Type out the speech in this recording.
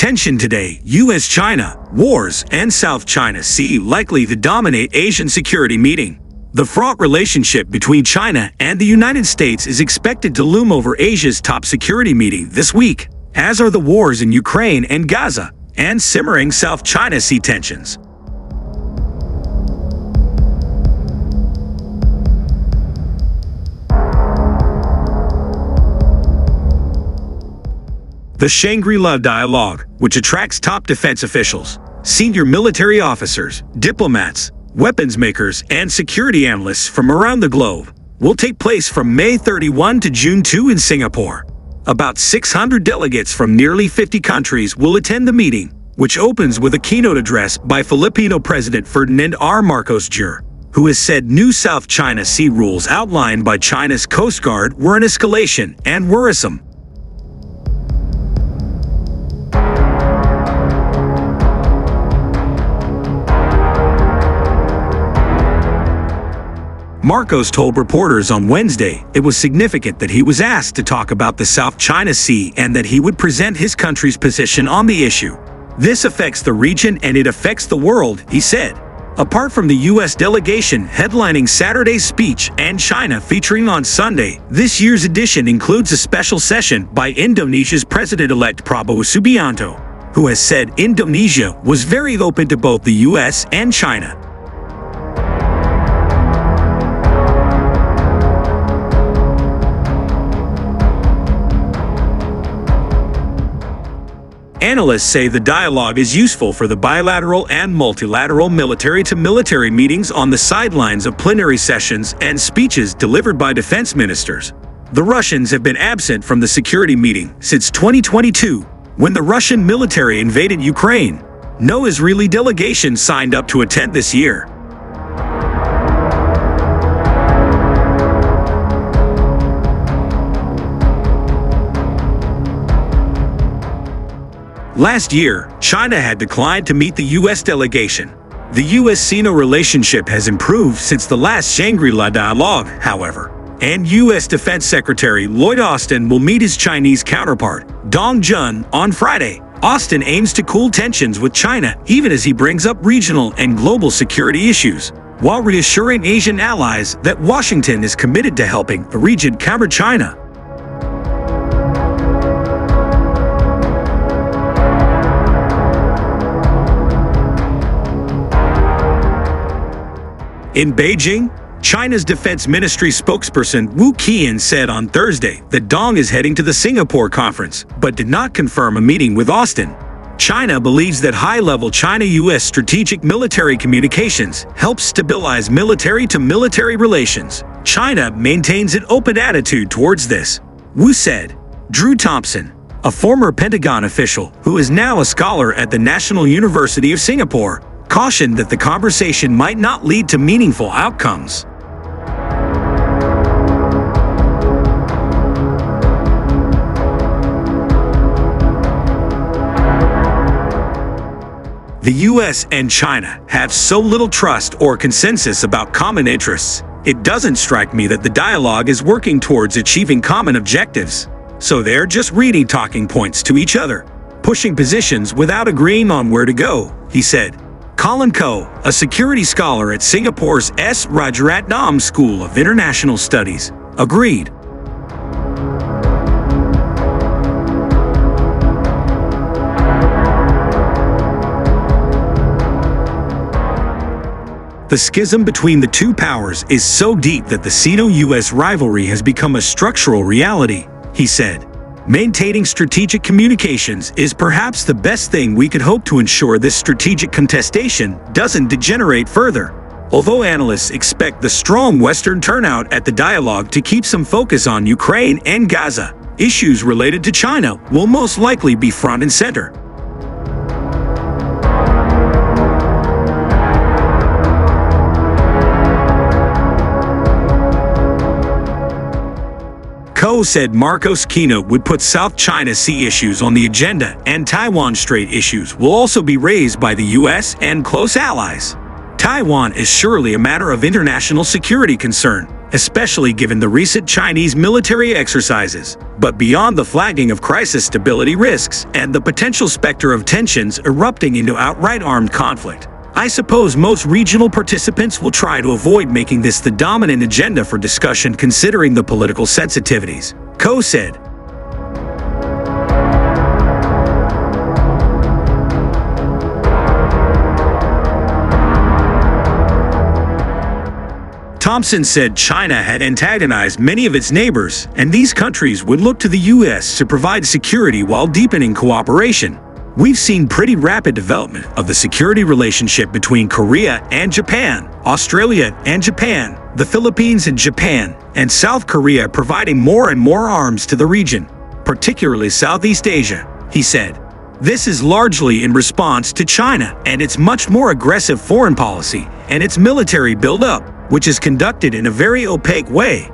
tension today, U.S.-China, wars, and South China Sea likely to dominate Asian security meeting. The fraught relationship between China and the United States is expected to loom over Asia's top security meeting this week, as are the wars in Ukraine and Gaza, and simmering South China Sea tensions. The Shangri-La Dialogue, which attracts top defense officials, senior military officers, diplomats, weapons makers, and security analysts from around the globe, will take place from May 31 to June 2 in Singapore. About 600 delegates from nearly 50 countries will attend the meeting, which opens with a keynote address by Filipino President Ferdinand R. Marcos Jr., who has said new South China Sea rules outlined by China's Coast Guard were an escalation and worrisome. Marcos told reporters on Wednesday it was significant that he was asked to talk about the South China Sea and that he would present his country's position on the issue. This affects the region and it affects the world, he said. Apart from the U.S. delegation headlining Saturday's speech and China featuring on Sunday, this year's edition includes a special session by Indonesia's President-elect Prabowo Subianto, who has said Indonesia was very open to both the U.S. and China. Analysts say the dialogue is useful for the bilateral and multilateral military-to-military meetings on the sidelines of plenary sessions and speeches delivered by defense ministers. The Russians have been absent from the security meeting since 2022, when the Russian military invaded Ukraine. No Israeli delegation signed up to attend this year. Last year, China had declined to meet the U.S. delegation. The U.S.-Sino relationship has improved since the last Shangri-La Dialogue, however, and U.S. Defense Secretary Lloyd Austin will meet his Chinese counterpart, Dong Jun, on Friday. Austin aims to cool tensions with China even as he brings up regional and global security issues, while reassuring Asian allies that Washington is committed to helping the region counter China. In Beijing, China's Defense Ministry spokesperson Wu Qian said on Thursday that Dong is heading to the Singapore conference, but did not confirm a meeting with Austin. China believes that high-level China-U.S. strategic military communications help stabilize military-to-military relations. China maintains an open attitude towards this, Wu said. Drew Thompson, a former Pentagon official who is now a scholar at the National University of Singapore, cautioned that the conversation might not lead to meaningful outcomes. The U.S. and China have so little trust or consensus about common interests, it doesn't strike me that the dialogue is working towards achieving common objectives. So they're just reading talking points to each other, pushing positions without agreeing on where to go, he said. Colin Koh, a security scholar at Singapore's S. Rajaratnam School of International Studies, agreed. The schism between the two powers is so deep that the Sino-US rivalry has become a structural reality, he said. Maintaining strategic communications is perhaps the best thing we could hope to ensure this strategic contestation doesn't degenerate further. Although analysts expect the strong Western turnout at the dialogue to keep some focus on Ukraine and Gaza, issues related to China will most likely be front and center. Koh said Marcos' keynote would put South China Sea issues on the agenda, and Taiwan Strait issues will also be raised by the U.S. and close allies. Taiwan is surely a matter of international security concern, especially given the recent Chinese military exercises. But beyond the flagging of crisis stability risks and the potential specter of tensions erupting into outright armed conflict, I suppose most regional participants will try to avoid making this the dominant agenda for discussion considering the political sensitivities, Ko said. Thompson said China had antagonized many of its neighbors, and these countries would look to the U.S. to provide security while deepening cooperation. We've seen pretty rapid development of the security relationship between Korea and Japan, Australia and Japan, the Philippines and Japan, and South Korea providing more and more arms to the region, particularly Southeast Asia, he said. This is largely in response to China and its much more aggressive foreign policy and its military buildup, which is conducted in a very opaque way.